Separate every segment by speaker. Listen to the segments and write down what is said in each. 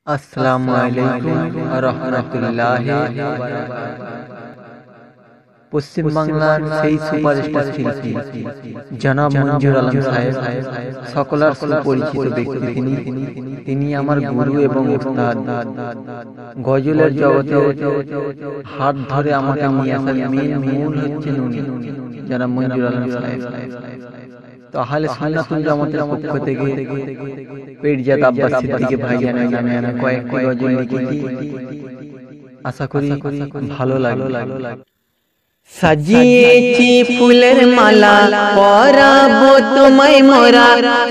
Speaker 1: আসসালামু আলাইকুম ওয়া রাহমাতুল্লাহি ওয়া বারাকাতুহু। পশ্চিম বাংলার সেই সুপারস্টার শিল্পী জনাব মঞ্জুর আলম সাহেব সকলের সুপরিচিত ব্যক্তি। তিনি আমার গুরু এবং উস্তাদ। গজলের জগতে হাত ধরে আমাকে নিয়ে আসার মূল হচ্ছেন উনি, জনাব মঞ্জুর আলম সাহেব। তো আহলে সুন্নাতুল জামাতের পক্ষ থেকে পীরজাদা আব্বাস সিদ্দিকী ভাইজানের নামে আমি কয়েকটি গজল লিখেছি, আশা করি ভালো লাগবে।
Speaker 2: সাজিয়েছি ফুলের মালা পরাবো তোমায় মোরা,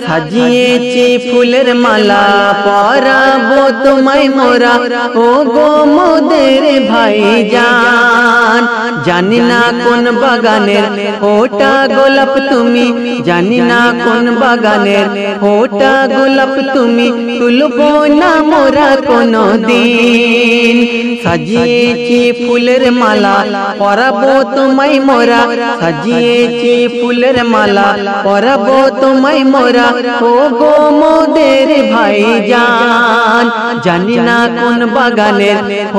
Speaker 2: সাজিয়েছি ফুলের মালা পরাবো তোমায় মোরা। ও গো মোদের ভাইজান, জানি না কোন বাগানের ওটা গোলাপ তুমি, জানি না কোন বাগানের ওটা গোলাপ তুমি, তুলবো না মোরা কোনো দিন। সাজিয়েছি ফুলের মালা পরাবো তোমায় মোরা, সাজিয়েছি ফুলের মালা পরাবো তোমায় মোরা। ও গো মোদের ভাইজান, জানি না কোন বাগানের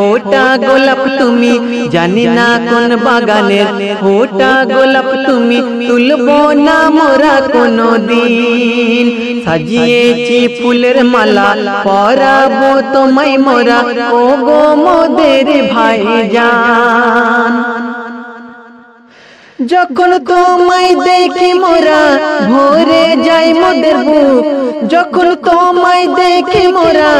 Speaker 2: ওটা গোলাপ তুমি, জানি না কোন বাগানের ওটা গোলাপ তুমি, তুলবো না মোরা কোনো দিন। সাজিয়েছি ফুলের মালা পরাবো তোমায় মোরা। ও গো মোদের ভাইজান, যখন তোমায় দেখি মোরা ভরে যাই মোদের বুক, যখন তোমায় দেখি মোরা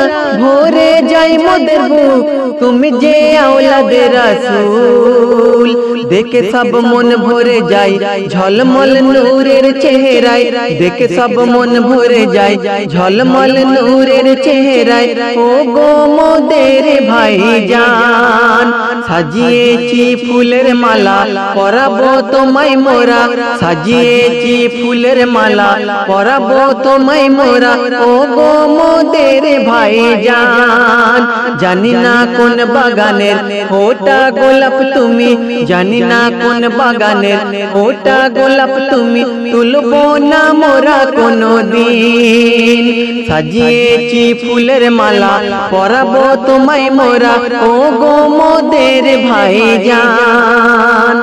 Speaker 2: ভরে যাই মোদের বুক। তুমি যে আওলাদে রাসূল, দেখে সব মন ভরে যায় ঝলমল নূরের চেহারায়, দেখে সব মন ভরে যায় ঝলমল নূরের চেহারায়। ও গো মোদের ভাইজান, সাজিয়েছি ফুলের মালা পরাবো তোমায় মোরা, সাজিয়েছি ফুলের মালা পরাবো তোমায় মোরা। ও গো মোদের ভাইজান, জানি না কোন বাগানের ওটা গোলাপ তুমি, জানি না কোন বাগানের ওটা গোলাপ তুমি, তুলবো না মোরা কোনো দিন। সাজিয়েছি ফুলের মালা পরাবো তোমায় মোরা। ও গো মোদের ভাইজান।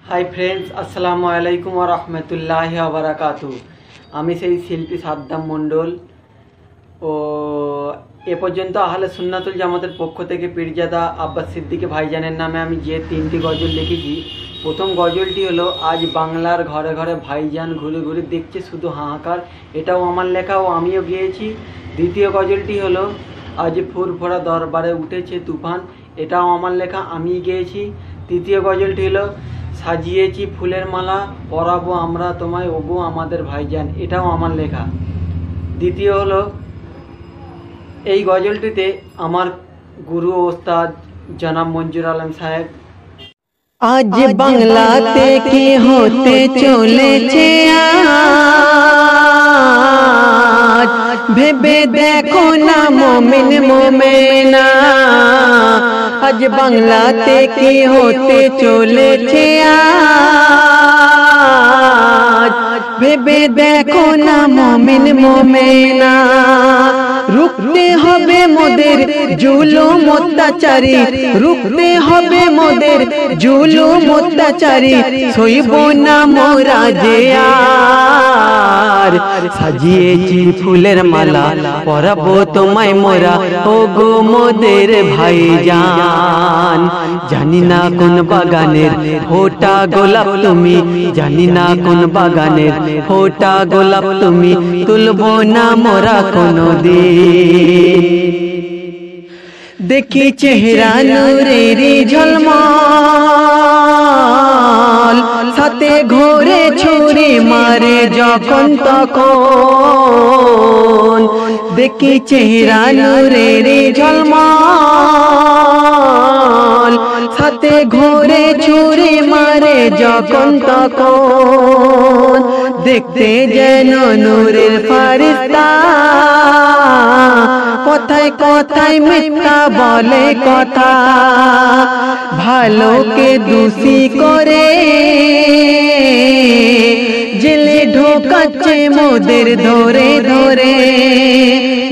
Speaker 3: হাই ফ্রেন্ডস, আসসালামু আলাইকুম ওয়া রাহমাতুল্লাহি ওয়া বারাকাতুহু। আমি সেই শিল্পী সাদ্দাম মণ্ডল। ও এ পর্যন্ত আহলে সুন্নাতুল জামাতের পক্ষ থেকে পীরজাদা আব্বাস সিদ্দিকী ভাইজানের নামে আমি যে 3টি গজল লিখেছি, প্রথম গজলটি হলো আজ বাংলার ঘরে ঘরে ভাইজান ঘুরে ঘুরে দেখছে শুধু হাহাকার, এটাও আমার লেখা ও আমিও গেয়েছি। দ্বিতীয় গজলটি হলো আজ ফুরফুরা দরবারে উঠেছে তুফান, এটাও আমার লেখা, আমি গেয়েছি। তৃতীয় গজলটি হলো সাজিয়েছি ফুলের মালা পরাবো আমরা তোমায় ওগো আমাদের ভাইজান, এটাও আমার লেখা। দ্বিতীয় হলো এই গজলটিতে আমার গুরু ওস্তাদ জনাব মঞ্জুর আলম সাহেব।
Speaker 2: আজ বাংলাতে কি হতে চলেছে আজ, ভেবে দেখো না মোমিন মোমেনা। আজ বাংলাতে কি হতে চলেছে আজ, ভেবে দেখো না মোমিন মোমেনা। রুখতে হবে মোদের জুলুম অত্যাচারী, রুখতে হবে মোদের জুলুম অত্যাচারী, সইব না মোরা যে আর। সাজিয়েছি ফুলের মালা পরাবো তোমায় মোরা। ও গো মোদের ভাইজান, জানি না কোন বাগানের ওটা গোলাপ তুমি, জানি না কোন বাগানের ওটা গোলাপ তুমি, তুলবো না মোরা কোনো দিন। দেখি চেহারা নূরেরই ঝলমল, সাথে ঘোরে ছুরি মারে যখন তখন। দেখি চেহারা নূরেরই ঝলমল, সাথে ঘোরে ছুরি মারে যখন তখন। দেখতে যেন নূরের ফারিস্তা, কথায় কথায় মিথ্যা বলে কথা, ভালোকে দোষী করে জেলে ঢোকাচ্ছে মোদের ধরে ধরে।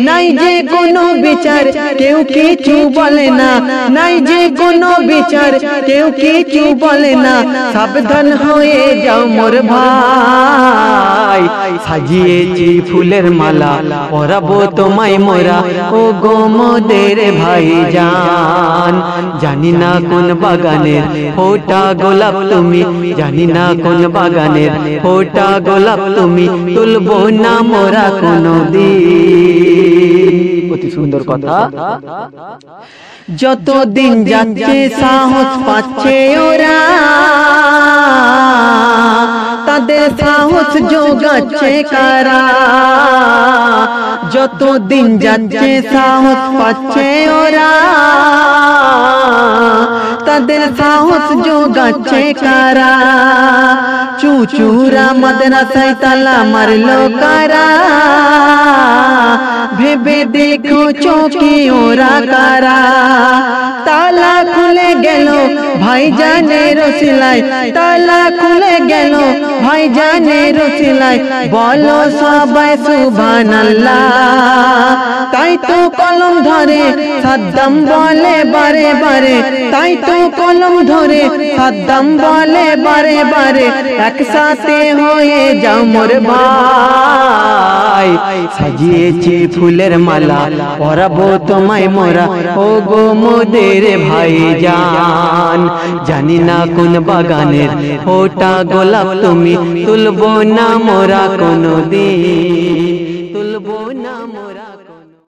Speaker 2: নাই যে কোনো বিচার কেউ কিছু বলে না, নাই যে কোনো বিচার কেউ কিছু বলে না। সাবধান হয়ে যাও মোর ভাই, সাজিয়েছি ফুলের মালা পরাবো তোমায় মোরা ও গো মোদের ভাইজান। জানি না কোন বাগানের ফোটা গোলাপ তুমি, জানি না কোন বাগানের ফোটা গোলাপ তুমি, তুলবো না মোরা কোনদিন। অতি সুন্দর কথা। যতদিন যাচ্ছে সাহস পাচ্ছে ওরা, তাদের সাহস যোগাচ্ছে কারা। যতদিন যাচ্ছে সাহস পাচ্ছে ওরা, তাদের সাহস যোগাচ্ছে কারা। চুচুরা মাদ্রাসায় তালা মারলো কারা, ভেবে দেখো চৌকি ওরা কারা। তালা খুলে গেল ভাইজানের ওসিলায়, তালা খুলে গেল ভাইজানের ওসিলায়, বলো সবাই সুবহানাল্লাহ। তাই তো কলম ধরে সাদ্দাম বলে বারে বারে, তাই তো কলম ধরে সাদ্দাম বলে বারে বারে, একসাথে হয়ে যাও মোর ভাই। সাজিয়েছি ফুলের মালা পরাবো তোমায় মোরা ও গো মোদের ভাইজান। জানি না কোন বাগানের ফোটা গোলাপ তুমি, তুলবো না মোরা কোনদিন।